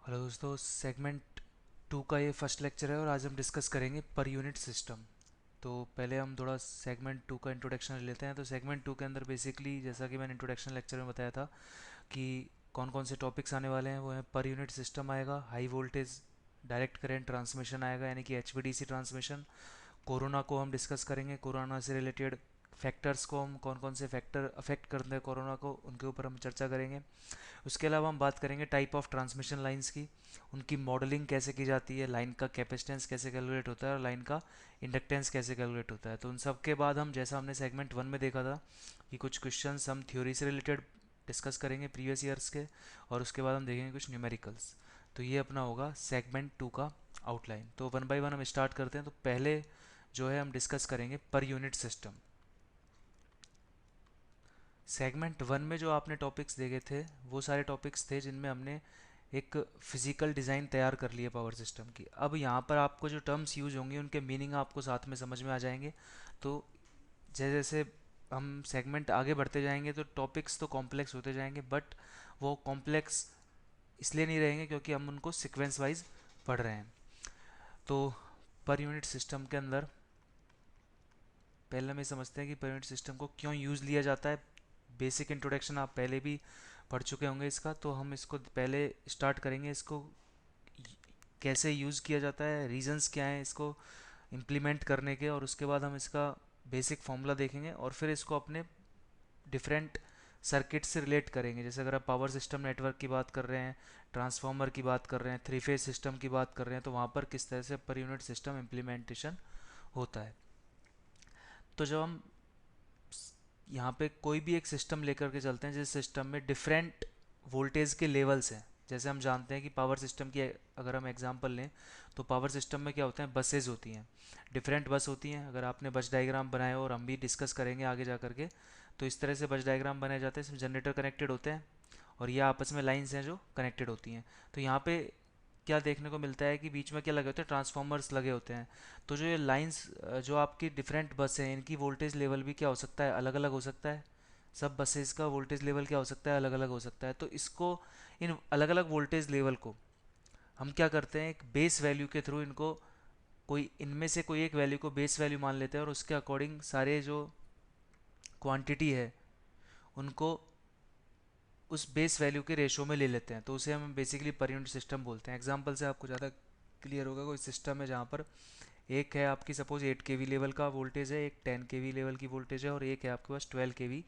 Hello दोस्तों, segment to का ये फर्स्ट लेक्चर है और आज हम डिस्कस करेंगे पर यूनिट सिस्टम। तो पहले हम थोड़ा सेगमेंट टू का इंट्रोडक्शन ले लेते हैं। तो सेगमेंट टू के अंदर बेसिकली जैसा कि मैंने इंट्रोडक्शन लेक्चर में बताया था कि कौन कौन से टॉपिक्स आने वाले हैं। वो है पर यूनिट सिस्टम आएगा, high voltage direct current transmission आएगा यानी कि एचवीडीसी ट्रांसमिशन। कोरोना को हम डिस्कस करेंगे, कोरोना से रिलेटेड फैक्टर्स को, हम कौन कौन से फैक्टर अफेक्ट करते हैं कोरोना को, उनके ऊपर हम चर्चा करेंगे। उसके अलावा हम बात करेंगे टाइप ऑफ ट्रांसमिशन लाइंस की, उनकी मॉडलिंग कैसे की जाती है, लाइन का कैपेसिटेंस कैसे कैलकुलेट होता है और लाइन का इंडक्टेंस कैसे कैलकुलेट होता है। तो उन सब के बाद हम, जैसा हमने सेगमेंट वन में देखा था कि कुछ क्वेश्चंस हम थ्योरी से रिलेटेड डिस्कस करेंगे प्रीवियस ईयर्स के, और उसके बाद हम देखेंगे कुछ न्यूमेरिकल्स। तो ये अपना होगा सेगमेंट टू का आउटलाइन। तो वन बाय वन हम स्टार्ट करते हैं। तो पहले जो है हम डिस्कस करेंगे per unit system. Segment one में जो आपने टॉपिक्स देखे थे वो सारे टॉपिक्स थे जिनमें हमने एक फिजिकल डिज़ाइन तैयार कर लिया पावर सिस्टम की। अब यहाँ पर आपको जो टर्म्स यूज होंगे उनके मीनिंग आपको साथ में समझ में आ जाएंगे। तो जैसे जैसे हम सेगमेंट आगे बढ़ते जाएंगे तो टॉपिक्स तो कॉम्प्लेक्स होते जाएंगे, बट वो कॉम्प्लेक्स इसलिए नहीं रहेंगे क्योंकि हम उनको सीक्वेंस वाइज पढ़ रहे हैं। तो पर यूनिट सिस्टम के अंदर पहले हम ये समझते हैं कि पर यूनिट सिस्टम को क्यों यूज़ लिया जाता है। बेसिक इंट्रोडक्शन आप पहले भी पढ़ चुके होंगे इसका, तो हम इसको पहले स्टार्ट करेंगे। इसको कैसे यूज़ किया जाता है, रीजंस क्या हैं इसको इम्प्लीमेंट करने के, और उसके बाद हम इसका बेसिक फॉर्मूला देखेंगे और फिर इसको अपने डिफरेंट सर्किट से रिलेट करेंगे। जैसे अगर आप पावर सिस्टम नेटवर्क की बात कर रहे हैं, ट्रांसफार्मर की बात कर रहे हैं, थ्री फेज सिस्टम की बात कर रहे हैं, तो वहाँ पर किस तरह से पर यूनिट सिस्टम इम्प्लीमेंटेशन होता है। तो जब हम यहाँ पे कोई भी एक सिस्टम लेकर के चलते हैं जिस सिस्टम में डिफरेंट वोल्टेज के लेवल्स हैं, जैसे हम जानते हैं कि पावर सिस्टम की अगर हम एग्जांपल लें तो पावर सिस्टम में क्या होता है, बसेज होती हैं, डिफरेंट बस होती हैं। अगर आपने बस डायग्राम बनाए और हम भी डिस्कस करेंगे आगे जा करके, तो इस तरह से बस डायग्राम बनाए जाते हैं। इसमें जनरेटर कनेक्टेड होते हैं और ये आपस में लाइंस हैं जो कनेक्टेड होती हैं। तो यहाँ पे क्या देखने को मिलता है कि बीच में क्या लगे होते हैं, ट्रांसफार्मर्स लगे होते हैं। तो जो ये लाइंस, जो आपकी डिफरेंट बस हैं, इनकी वोल्टेज लेवल भी क्या हो सकता है, अलग अलग हो सकता है। सब बसेस का वोल्टेज लेवल क्या हो सकता है, अलग अलग हो सकता है। तो इसको, इन अलग अलग वोल्टेज लेवल को हम क्या करते हैं, एक बेस वैल्यू के थ्रू इनको, कोई इनमें से कोई एक वैल्यू को बेस वैल्यू मान लेते हैं और उसके अकॉर्डिंग सारे जो क्वांटिटी है उनको उस बेस वैल्यू के रेशो में ले लेते हैं। तो उसे हम बेसिकली पर यूनिट सिस्टम बोलते हैं। एग्जांपल से आपको ज़्यादा क्लियर होगा। कोई सिस्टम है जहाँ पर एक है आपकी सपोज 8 kV लेवल का वोल्टेज है, एक 10 kV लेवल की वोल्टेज है और एक है आपके पास 12 kV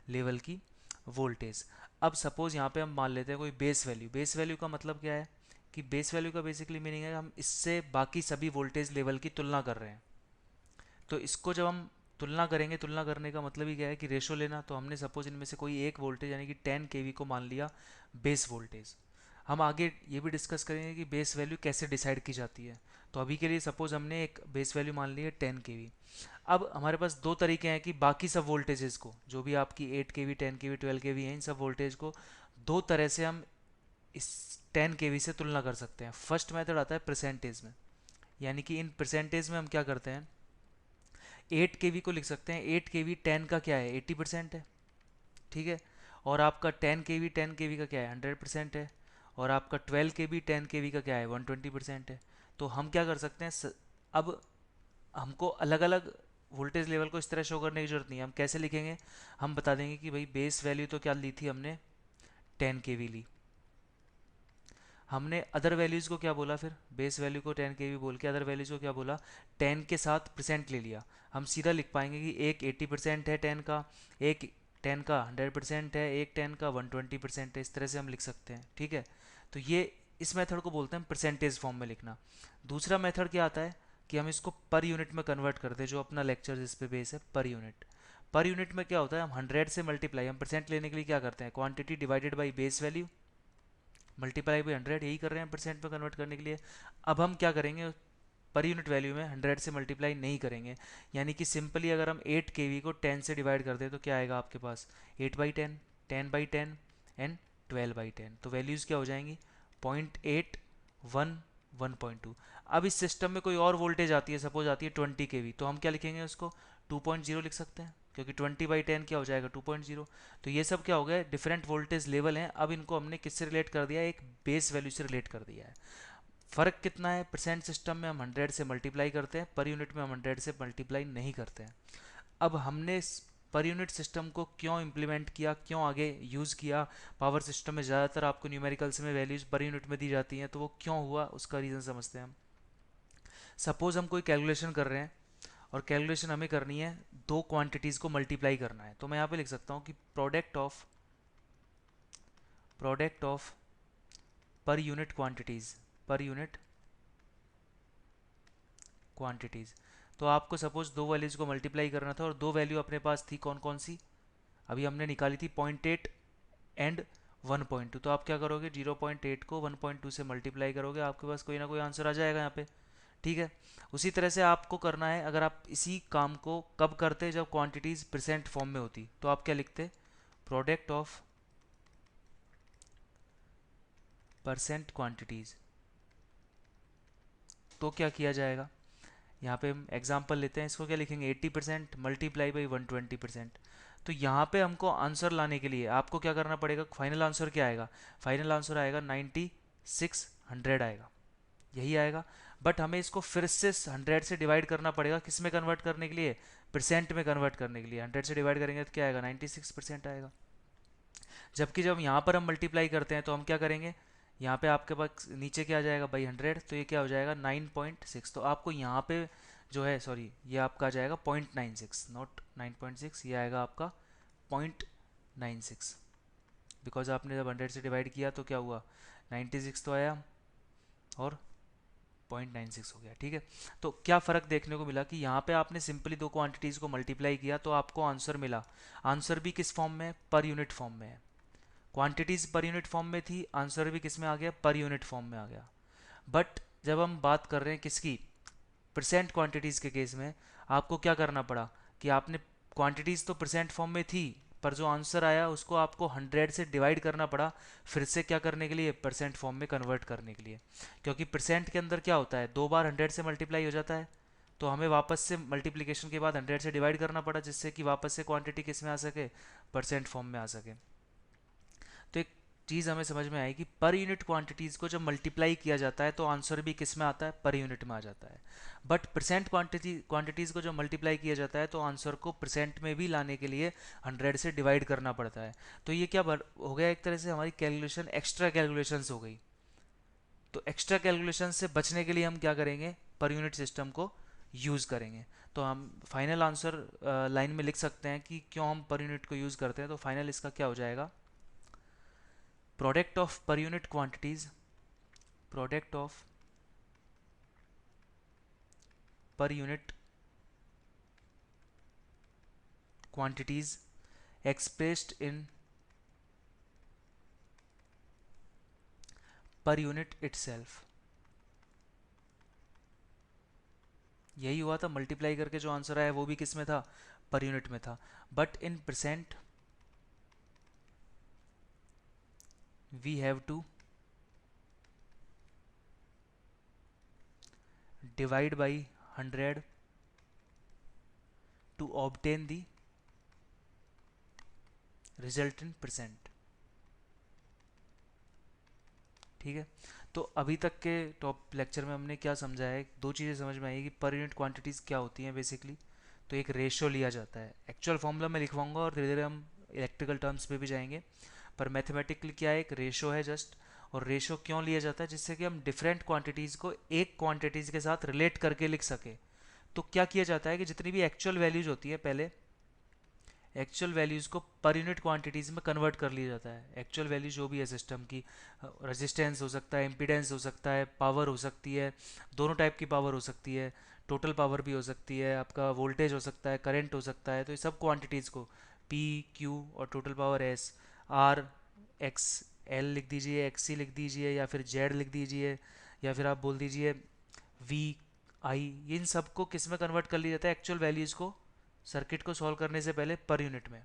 लेवल की वोल्टेज। अब सपोज यहाँ पे हम मान लेते हैं कोई बेस वैल्यू। बेस वैल्यू का मतलब क्या है कि बेस वैल्यू का बेसिकली मीनिंग है हम इससे बाकी सभी वोल्टेज लेवल की तुलना कर रहे हैं। तो इसको जब हम तुलना करेंगे, तुलना करने का मतलब ही क्या है कि रेशो लेना। तो हमने सपोज इनमें से कोई एक वोल्टेज यानी कि 10 kV को मान लिया बेस वोल्टेज। हम आगे ये भी डिस्कस करेंगे कि बेस वैल्यू कैसे डिसाइड की जाती है। तो अभी के लिए सपोज हमने एक बेस वैल्यू मान ली है 10 kV। अब हमारे पास दो तरीके हैं कि बाकी सब वोल्टेजेस को, जो भी आपकी 8 kV 10 kV 12 kV हैं, इन सब वोल्टेज को दो तरह से हम इस 10 kV से तुलना कर सकते हैं। फर्स्ट मेथड आता है परसेंटेज में, यानी कि इन परसेंटेज में हम क्या करते हैं, 8 kV को लिख सकते हैं। 8 kV 10 का क्या है, 80% है, ठीक है। और आपका 10 kV 10 kV का क्या है, 100% है। और आपका 12 kV 10 kV का क्या है, 120% है। तो हम क्या कर सकते हैं, अब हमको अलग अलग वोल्टेज लेवल को इस तरह शो करने की जरूरत नहीं है। हम कैसे लिखेंगे, हम बता देंगे कि भाई बेस वैल्यू तो क्या ली थी हमने, 10 kV ली। हमने अदर वैल्यूज़ को क्या बोला, फिर बेस वैल्यू को 10 kV बोल के अदर वैल्यूज़ को क्या बोला, 10 के साथ परसेंट ले लिया। हम सीधा लिख पाएंगे कि एक 80% है 10 का, एक 10 का 100% है, एक 10 का 120% है। इस तरह से हम लिख सकते हैं, ठीक है। तो ये इस मेथड को बोलते हैं परसेंटेज फॉर्म में लिखना। दूसरा मेथड क्या आता है कि हम इसको पर यूनिट में कन्वर्ट करते हैं, जो अपना लेक्चर जिस पे बेस है पर यूनिट। पर यूनिट में क्या होता है, हम 100 से मल्टीप्लाई, हम परसेंट लेने के लिए क्या करते हैं, quantity divided by base value multiply by 100, यही कर रहे हैं परसेंट में कन्वर्ट करने के लिए। अब हम क्या करेंगे, पर यूनिट वैल्यू में 100 से मल्टीप्लाई नहीं करेंगे। यानी कि सिंपली अगर हम 8 kV को 10 से डिवाइड कर दें तो क्या आएगा आपके पास, 8/10, 10/10 एंड 12/10। तो वैल्यूज़ क्या हो जाएंगी, 0.8, 1, 1.2। अब इस सिस्टम में कोई और वोल्टेज आती है, सपोज आती है 20 kV, तो हम क्या लिखेंगे उसको, 2.0 लिख सकते हैं। क्योंकि 20/10 क्या हो जाएगा 2.0। तो ये सब क्या हो गया, डिफरेंट वोल्टेज लेवल हैं। अब इनको हमने किससे रिलेट कर दिया, एक बेस वैल्यू से रिलेट कर दिया है। फ़र्क कितना है, परसेंट सिस्टम में हम 100 से मल्टीप्लाई करते हैं, पर यूनिट में हम 100 से मल्टीप्लाई नहीं करते हैं। अब हमने पर यूनिट सिस्टम को क्यों इम्प्लीमेंट किया, क्यों आगे यूज़ किया, पावर सिस्टम में ज़्यादातर आपको न्यूमेरिकल्स में वैल्यूज़ पर यूनिट में दी जाती हैं, तो वो क्यों हुआ उसका रीज़न समझते हैं हम। सपोज़ हम कोई कैलकुलेशन कर रहे हैं और कैलकुलेशन हमें करनी है दो क्वांटिटीज़ को मल्टीप्लाई करना है, तो मैं यहाँ पे लिख सकता हूँ कि product of per unit quantities, per unit quantities. तो आपको सपोज दो वैल्यूज़ को मल्टीप्लाई करना था और दो वैल्यू अपने पास थी, कौन कौन सी, अभी हमने निकाली थी 0.8 एंड 1.2। तो आप क्या करोगे, 0.8 को 1.2 से मल्टीप्लाई करोगे, आपके पास कोई ना कोई आंसर आ जाएगा यहाँ पे। ठीक है, उसी तरह से आपको करना है। अगर आप इसी काम को कब करते, जब क्वांटिटीज़ परसेंट फॉर्म में होती, तो आप क्या लिखते, प्रोडक्ट ऑफ परसेंट क्वांटिटीज़। तो क्या किया जाएगा, यहाँ पे हम एग्जांपल लेते हैं, इसको क्या लिखेंगे, 80% मल्टीप्लाई बाई 120%। तो यहाँ पे हमको आंसर लाने के लिए आपको क्या करना पड़ेगा, फाइनल आंसर क्या आएगा, फाइनल आंसर आएगा 9600 आएगा, यही आएगा। बट हमें इसको फिर से 100 से डिवाइड करना पड़ेगा, किस में कन्वर्ट करने के लिए, परसेंट में कन्वर्ट करने के लिए। 100 से डिवाइड करेंगे तो क्या आएगा, 96% आएगा। जबकि जब यहाँ पर हम मल्टीप्लाई करते हैं तो हम क्या करेंगे, यहाँ पे आपके पास नीचे क्या आ जाएगा बाई 100, तो ये क्या हो जाएगा 9.6। तो आपको यहाँ पे जो है, सॉरी, ये आपका आ जाएगा 0.96, नॉट 9.6, ये आएगा आपका 0.96। बिकॉज आपने जब 100 से डिवाइड किया तो क्या हुआ, 96 तो आया और 0.96 हो गया। ठीक है, तो क्या फ़र्क देखने को मिला कि यहाँ पे आपने सिंपली दो क्वांटिटीज़ को मल्टीप्लाई किया तो आपको आंसर मिला। आंसर भी किस फॉर्म में है, पर यूनिट फॉर्म में है। क्वांटिटीज पर यूनिट फॉर्म में थी, आंसर भी किस में आ गया, पर यूनिट फॉर्म में आ गया। बट जब हम बात कर रहे हैं किसकी, परसेंट क्वांटिटीज के केस में, आपको क्या करना पड़ा कि आपने क्वांटिटीज तो परसेंट फॉर्म में थी, पर जो आंसर आया उसको आपको 100 से डिवाइड करना पड़ा, फिर से क्या करने के लिए, परसेंट फॉर्म में कन्वर्ट करने के लिए। क्योंकि परसेंट के अंदर क्या होता है, दो बार 100 से मल्टीप्लाई हो जाता है, तो हमें वापस से मल्टीप्लिकेशन के बाद 100 से डिवाइड करना पड़ा, जिससे कि वापस से क्वांटिटी किस में आ सके, परसेंट फॉर्म में आ सके। तो एक चीज़ हमें समझ में आई कि पर यूनिट क्वांटिटीज़ को जब मल्टीप्लाई किया जाता है तो आंसर भी किस में आता है, पर यूनिट में आ जाता है। बट परसेंट क्वांटिटीज़ को जब मल्टीप्लाई किया जाता है तो आंसर को परसेंट में भी लाने के लिए 100 से डिवाइड करना पड़ता है। तो ये क्या हो गया, एक तरह से हमारी कैलकुलेशन एक्स्ट्रा कैलकुलेशंस हो गई। तो एक्स्ट्रा कैलकुलेशन से बचने के लिए हम क्या करेंगे, पर यूनिट सिस्टम को यूज़ करेंगे। तो हम फाइनल आंसर लाइन में लिख सकते हैं कि क्यों हम पर यूनिट को यूज़ करते हैं। तो फाइनल इसका क्या हो जाएगा, प्रोडक्ट ऑफ पर यूनिट क्वांटिटीज, प्रोडक्ट ऑफ पर unit quantities expressed in per unit itself. यही हुआ था, मल्टीप्लाई करके जो आंसर आया वो भी किस में था, पर यूनिट में था। But in percent we have to divide by 100 to obtain the result in percent. ठीक है, तो अभी तक के टॉप लेक्चर में हमने क्या समझा है, दो चीज़ें समझ में आई कि पर यूनिट क्वांटिटीज़ क्या होती हैं बेसिकली। तो एक रेशियो लिया जाता है, एक्चुअल फॉर्मूला में लिखवाऊंगा और धीरे धीरे हम इलेक्ट्रिकल टर्म्स पे भी जाएंगे, पर मैथमेटिकली क्या है, एक रेशियो है जस्ट। और रेशियो क्यों लिया जाता है, जिससे कि हम डिफरेंट क्वांटिटीज़ को एक क्वांटिटीज़ के साथ रिलेट करके लिख सके। तो क्या किया जाता है कि जितनी भी एक्चुअल वैल्यूज होती है, पहले एक्चुअल वैल्यूज़ को पर यूनिट क्वांटिटीज़ में कन्वर्ट कर लिया जाता है। एक्चुअल वैल्यू जो भी है सिस्टम की, रेजिस्टेंस हो सकता है, इम्पीडेंस हो सकता है, पावर हो सकती है, दोनों टाइप की पावर हो सकती है, टोटल पावर भी हो सकती है, आपका वोल्टेज हो सकता है, करंट हो सकता है। तो ये सब क्वांटिटीज़ को पी, क्यू और total power S, R, X, L लिख दीजिए, एक्स सी लिख दीजिए, या फिर जेड लिख दीजिए, या फिर आप बोल दीजिए वी, आई, इन सब को किस में कन्वर्ट कर लिया जाता है, एक्चुअल वैल्यूज़ को सर्किट को सॉल्व करने से पहले पर यूनिट में।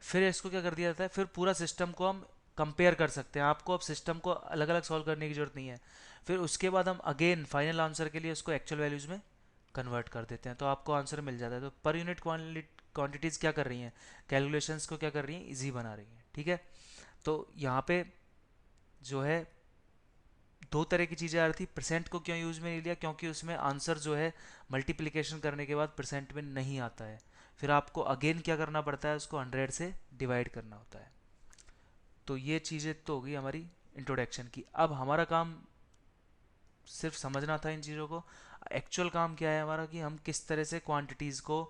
फिर इसको क्या कर दिया जाता है, फिर पूरा सिस्टम को हम कंपेयर कर सकते हैं। आपको अब सिस्टम को अलग अलग सॉल्व करने की जरूरत नहीं है। फिर उसके बाद हम अगेन फाइनल आंसर के लिए उसको एक्चुअल वैल्यूज़ में कन्वर्ट कर देते हैं तो आपको आंसर मिल जाता है। तो पर यूनिट क्वांटिटीज़ क्या कर रही हैं, कैलकुलेशंस को क्या कर रही हैं, इजी बना रही हैं। ठीक है, तो यहाँ पे जो है दो तरह की चीज़ें आ रही थी। परसेंट को क्यों यूज़ में नहीं लिया, क्योंकि उसमें आंसर जो है मल्टीप्लिकेशन करने के बाद परसेंट में नहीं आता है, फिर आपको अगेन क्या करना पड़ता है, उसको 100 से डिवाइड करना होता है। तो ये चीज़ें तो होगी हमारी इंट्रोडक्शन की। अब हमारा काम सिर्फ समझना था इन चीज़ों को। एक्चुअल काम क्या है हमारा, कि हम किस तरह से क्वांटिटीज़ को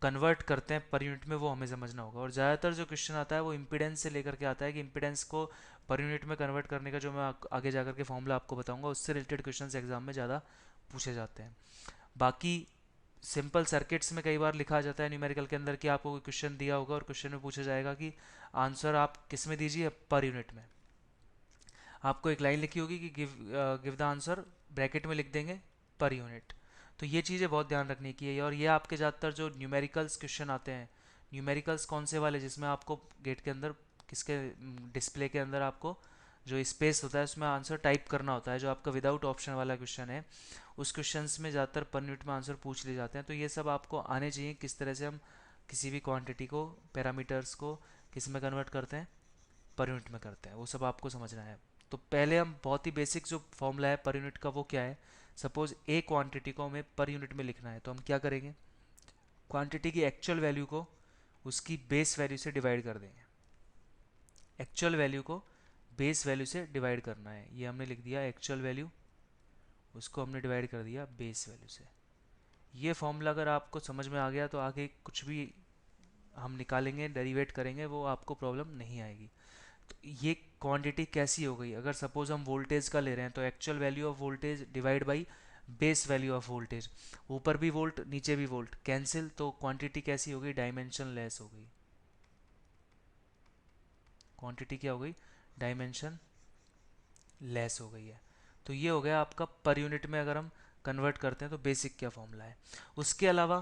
कन्वर्ट करते हैं पर यूनिट में, वो हमें समझना होगा। और ज़्यादातर जो क्वेश्चन आता है वो इम्पीडेंस से लेकर के आता है, कि इम्पीडेंस को पर यूनिट में कन्वर्ट करने का जो मैं आगे जाकर के फॉर्मूला आपको बताऊंगा, उससे रिलेटेड क्वेश्चन एग्जाम में ज़्यादा पूछे जाते हैं। बाकी सिंपल सर्किट्स में कई बार लिखा जाता है न्यूमेरिकल के अंदर, कि आपको कोई क्वेश्चन दिया होगा और क्वेश्चन में पूछा जाएगा कि आंसर आप किस में दीजिए, पर यूनिट में। आपको एक लाइन लिखी होगी कि गिव द आंसर, ब्रैकेट में लिख देंगे पर यूनिट। तो ये चीज़ें बहुत ध्यान रखने की है। और ये आपके ज़्यादातर जो न्यूमेरिकल्स क्वेश्चन आते हैं, न्यूमेरिकल्स कौन से वाले, जिसमें आपको गेट के अंदर किसके डिस्प्ले के अंदर आपको जो स्पेस होता है उसमें आंसर टाइप करना होता है, जो आपका विदाउट ऑप्शन वाला क्वेश्चन है, उस क्वेश्चंस में ज़्यादातर पर यूनिट में आंसर पूछ लिए जाते हैं। तो ये सब आपको आने चाहिए, किस तरह से हम किसी भी क्वांटिटी को, पैरामीटर्स को किस में कन्वर्ट करते हैं, पर यूनिट में करते हैं, वो सब आपको समझना है। तो पहले हम बहुत ही बेसिक जो फॉर्मूला है पर यूनिट का वो क्या है, सपोज ए क्वांटिटी को हमें पर यूनिट में लिखना है, तो हम क्या करेंगे, क्वांटिटी की एक्चुअल वैल्यू को उसकी बेस वैल्यू से डिवाइड कर देंगे। एक्चुअल वैल्यू को बेस वैल्यू से डिवाइड करना है, ये हमने लिख दिया एक्चुअल वैल्यू, उसको हमने डिवाइड कर दिया बेस वैल्यू से। ये फॉर्मूला अगर आपको समझ में आ गया तो आगे कुछ भी हम निकालेंगे, डेरिवेट करेंगे, वो आपको प्रॉब्लम नहीं आएगी। तो ये क्वांटिटी कैसी हो गई, अगर सपोज हम वोल्टेज का ले रहे हैं तो actual value of voltage divide by base value of voltage, ऊपर भी वोल्ट नीचे भी वोल्ट, कैंसिल, तो क्वांटिटी कैसी हो गई, डायमेंशन लेस हो गई। क्वांटिटी क्या हो गई, डायमेंशन लेस हो गई है। तो ये हो गया आपका पर यूनिट में अगर हम कन्वर्ट करते हैं तो बेसिक क्या फॉर्मूला है। उसके अलावा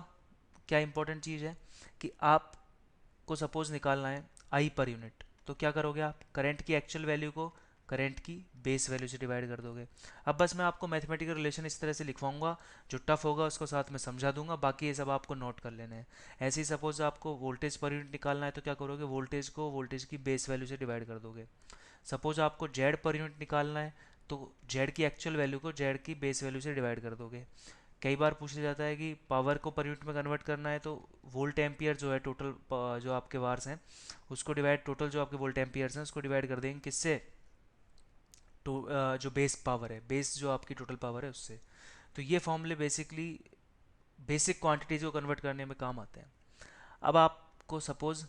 क्या इंपॉर्टेंट चीज़ है, कि आपको सपोज निकालना है आई पर यूनिट, तो क्या करोगे आप, करंट की एक्चुअल वैल्यू को करंट की बेस वैल्यू से डिवाइड कर दोगे। अब बस मैं आपको मैथमेटिकल रिलेशन इस तरह से लिखवाऊंगा, जो टफ होगा उसको साथ में समझा दूंगा, बाकी ये सब आपको नोट कर लेना है। ऐसे ही सपोज आपको वोल्टेज पर यूनिट निकालना है, तो क्या करोगे, वोल्टेज को वोल्टेज की बेस वैल्यू से डिवाइड कर दोगे। सपोज आपको जेड पर यूनिट निकालना है, तो जेड की एक्चुअल वैल्यू को जेड की बेस वैल्यू से डिवाइड कर दोगे। कई बार पूछ लिया जाता है कि पावर को पर यूनिट में कन्वर्ट करना है, तो वोल्ट एम्पियर जो है टोटल जो आपके वार्स हैं उसको डिवाइड, टोटल जो आपके वोल्ट एम्पियर्स हैं उसको डिवाइड कर देंगे किससे, तो जो बेस पावर है, बेस जो आपकी टोटल पावर है उससे। तो ये फॉर्मूले बेसिकली बेसिक क्वांटिटीज को कन्वर्ट करने में काम आते हैं। अब आपको सपोज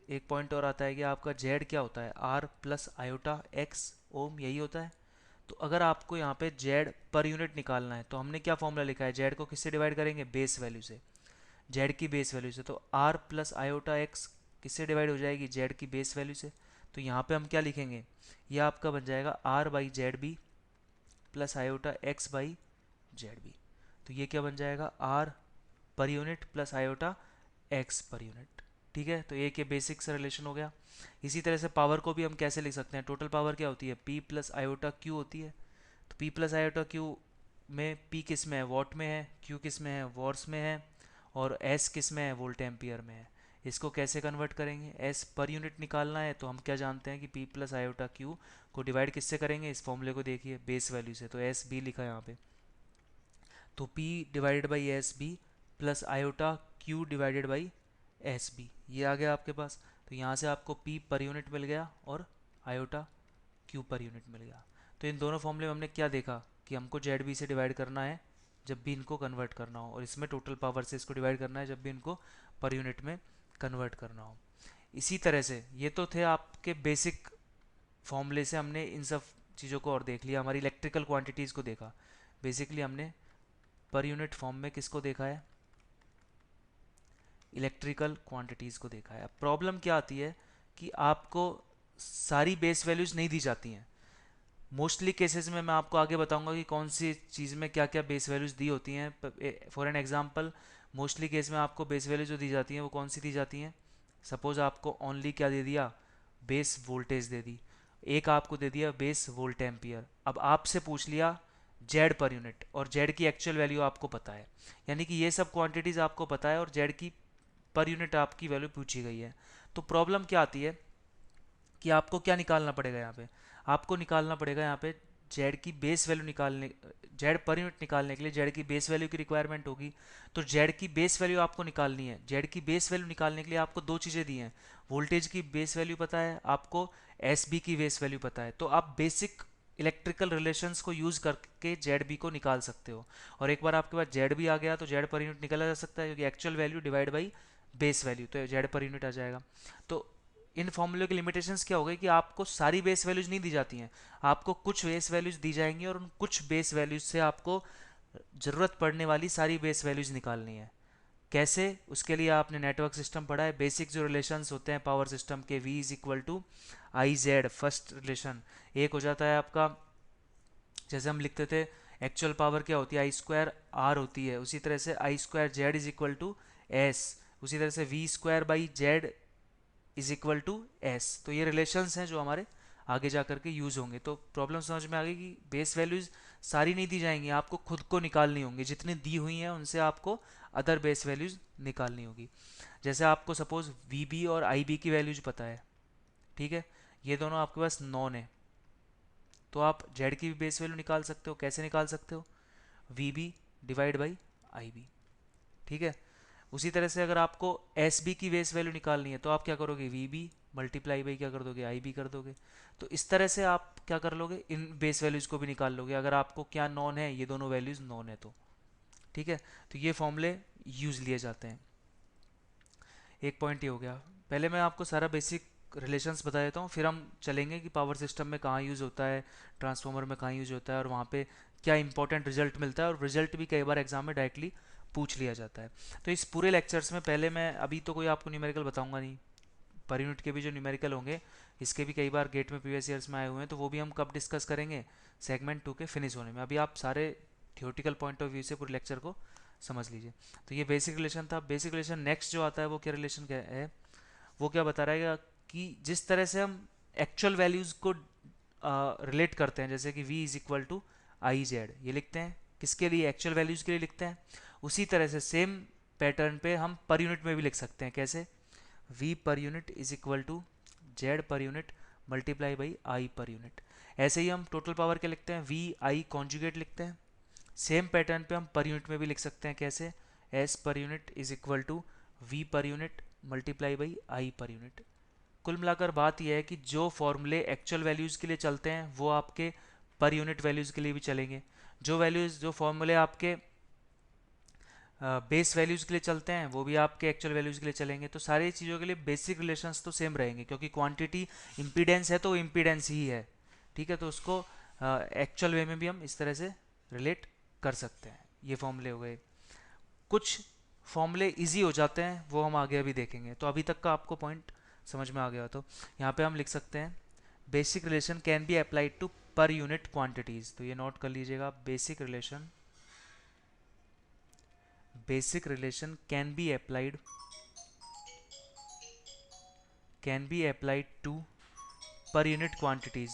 एक पॉइंट और आता है कि आपका जेड क्या होता है, आर प्लस आयोटा एक्स ओम, यही होता है। तो अगर आपको यहाँ पे जेड पर यूनिट निकालना है, तो हमने क्या फॉर्मूला लिखा है, जेड को किससे डिवाइड करेंगे, बेस वैल्यू से, जेड की बेस वैल्यू से। तो आर प्लस आयोटा एक्स किससे डिवाइड हो जाएगी, जेड की बेस वैल्यू से। तो यहाँ पे हम क्या लिखेंगे, यह आपका बन जाएगा R by Z B plus iota X by Z B. तो ये क्या बन जाएगा, R per unit plus iota X per unit. ठीक है, तो एक ये बेसिक सा रिलेशन हो गया। इसी तरह से पावर को भी हम कैसे लिख सकते हैं, टोटल पावर क्या होती है, पी प्लस आयोटा क्यू होती है। तो पी प्लस आयोटा क्यू में पी किस में है, वॉट में है, क्यू किस में है, वॉट्स में है, और एस किस में है, वोल्ट एम्पियर में है। इसको कैसे कन्वर्ट करेंगे, एस पर यूनिट निकालना है, तो हम क्या जानते हैं कि पी प्लस आयोटा क्यू को डिवाइड किससे करेंगे, इस फॉर्मूले को देखिए, बेस वैल्यू से। तो एस बी लिखा है यहाँ पे, तो P divided by S B plus iota Q divided by S B, ये आ गया आपके पास। तो यहाँ से आपको P पर यूनिट मिल गया और आयोटा Q पर यूनिट मिल गया। तो इन दोनों फॉर्मूले में हमने क्या देखा, कि हमको जेड बी से डिवाइड करना है जब भी इनको कन्वर्ट करना हो, और इसमें टोटल पावर से इसको डिवाइड करना है जब भी इनको पर यूनिट में कन्वर्ट करना हो। इसी तरह से ये तो थे आपके बेसिक फॉर्मूले से, हमने इन सब चीज़ों को और देख लिया, हमारी इलेक्ट्रिकल क्वांटिटीज़ को देखा। बेसिकली हमने पर यूनिट फॉर्म में किसको देखा है, इलेक्ट्रिकल क्वांटिटीज़ को देखा है। अब प्रॉब्लम क्या आती है, कि आपको सारी बेस वैल्यूज़ नहीं दी जाती हैं। मोस्टली केसेस में मैं आपको आगे बताऊंगा कि कौन सी चीज़ में क्या क्या बेस वैल्यूज़ दी होती हैं। For an example, mostly case में आपको बेस वैल्यू जो दी जाती हैं वो कौन सी दी जाती हैं, सपोज आपको ओनली क्या दे दिया, बेस वोल्टेज दे दी, एक आपको दे दिया बेस वोल्ट एम्पियर। अब आपसे पूछ लिया जेड पर यूनिट, और जेड की एक्चुअल वैल्यू आपको पता है, यानी कि ये सब क्वांटिटीज आपको पता है और जेड की पर यूनिट आपकी वैल्यू पूछी गई है। तो प्रॉब्लम क्या आती है कि आपको क्या निकालना पड़ेगा यहाँ पे, आपको निकालना पड़ेगा यहाँ पे जेड की बेस वैल्यू निकालने, जेड पर यूनिट निकालने के लिए जेड की बेस वैल्यू की रिक्वायरमेंट होगी। तो जेड की बेस वैल्यू आपको निकालनी है। जेड की बेस वैल्यू निकालने के लिए आपको दो चीज़ें दी हैं, वोल्टेज की बेस वैल्यू पता है आपको, एस बी की बेस वैल्यू पता है। तो आप बेसिक इलेक्ट्रिकल रिलेशंस को यूज़ करके जेड बी को निकाल सकते हो। और एक बार आपके पास जेड बी आ गया तो जेड पर यूनिट निकाला जा सकता है, क्योंकि actual value divide by base value, तो जेड पर यूनिट आ जाएगा। तो इन फॉर्मूले की लिमिटेशंस क्या हो गई कि आपको सारी बेस वैल्यूज नहीं दी जाती हैं, आपको कुछ बेस वैल्यूज दी जाएंगी और उन कुछ बेस वैल्यूज से आपको ज़रूरत पड़ने वाली सारी बेस वैल्यूज निकालनी है। कैसे, उसके लिए आपने नेटवर्क सिस्टम पढ़ा है, बेसिक जो रिलेशंस होते हैं पावर सिस्टम के, V is equal to I Z, first relation. एक हो जाता है आपका, जैसे हम लिखते थे एक्चुअल पावर क्या होती है, आई स्क्वायर आर होती है, उसी तरह से I square Z is equal to S, उसी तरह से V square by Z is equal to S. तो ये रिलेशंस हैं जो हमारे आगे जा करके यूज होंगे। तो प्रॉब्लम समझ में आ गई कि बेस वैल्यूज सारी नहीं दी जाएंगी, आपको खुद को निकालनी होंगी, जितनी दी हुई हैं उनसे आपको अदर बेस वैल्यूज निकालनी होगी। जैसे आपको सपोज वी बी और आई बी की वैल्यूज पता है, ठीक है, ये दोनों आपके पास नॉन है, तो आप जेड की भी बेस वैल्यू निकाल सकते हो। कैसे निकाल सकते हो, V B divide by I B, ठीक है। उसी तरह से अगर आपको एस बी की बेस वैल्यू निकालनी है तो आप क्या करोगे, वी बी मल्टीप्लाई बाई क्या कर दोगे, आई बी कर दोगे। तो इस तरह से आप क्या कर लोगे, इन बेस वैल्यूज को भी निकाल लोगे, अगर आपको क्या नॉन है, ये दोनों वैल्यूज नॉन है तो, ठीक है। तो ये फॉर्मूले यूज लिए जाते हैं। एक पॉइंट ये हो गया। पहले मैं आपको सारा बेसिक रिलेशंस बता देता हूँ, फिर हम चलेंगे कि पावर सिस्टम में कहाँ यूज़ होता है, ट्रांसफार्मर में कहाँ यूज़ होता है, और वहाँ पे क्या इंपॉर्टेंट रिजल्ट मिलता है, और रिजल्ट भी कई बार एग्जाम में डायरेक्टली पूछ लिया जाता है। तो इस पूरे लेक्चर्स में पहले मैं अभी तो कोई आपको न्यूमेरिकल बताऊंगा नहीं, पर यूनिट के भी जो न्यूमेरिकल होंगे, इसके भी कई बार गेट में प्रीवियस ईयर्स में आए हुए हैं, तो वो भी हम कब डिस्कस करेंगे, सेगमेंट 2 के फिनिश होने में। अभी आप सारे थियोरटिकल पॉइंट ऑफ व्यू से पूरे लेक्चर को समझ लीजिए। तो ये बेसिक रिलेशन था। बेसिक रिलेशन नेक्स्ट जो आता है वो क्या रिलेशन क्या है, वो क्या बता रहा है कि जिस तरह से हम एक्चुअल वैल्यूज़ को रिलेट करते हैं, जैसे कि v is equal to I Z, ये लिखते हैं किसके लिए, एक्चुअल वैल्यूज़ के लिए लिखते हैं, उसी तरह से सेम पैटर्न पे हम पर यूनिट में भी लिख सकते हैं। कैसे, v per unit is equal to Z per unit multiply by I per unit. ऐसे ही हम टोटल पावर क्या लिखते हैं, v आई कॉन्जुगेट लिखते हैं। सेम पैटर्न पे हम पर यूनिट में भी लिख सकते हैं। कैसे, s per unit is equal to v per unit multiply by I per unit. कुल मिलाकर बात यह है कि जो फॉर्मूले एक्चुअल वैल्यूज़ के लिए चलते हैं वो आपके पर यूनिट वैल्यूज़ के लिए भी चलेंगे, जो वैल्यूज़ जो फॉर्मूले आपके बेस वैल्यूज़ के लिए चलते हैं वो भी आपके एक्चुअल वैल्यूज़ के लिए चलेंगे। तो सारी चीज़ों के लिए बेसिक रिलेशंस तो सेम रहेंगे, क्योंकि क्वांटिटी इम्पीडेंस है तो इम्पीडेंस ही है, ठीक है। तो उसको एक्चुअल वे में भी हम इस तरह से रिलेट कर सकते हैं। ये फॉर्मूले हो गए। कुछ फॉर्मूले इजी हो जाते हैं, वो हम आगे अभी देखेंगे। तो अभी तक का आपको पॉइंट समझ में आ गया हो तो यहाँ पे हम लिख सकते हैं basic relation can be applied to per unit quantities. तो ये नोट कर लीजिएगा, basic relation can be applied to per unit quantities.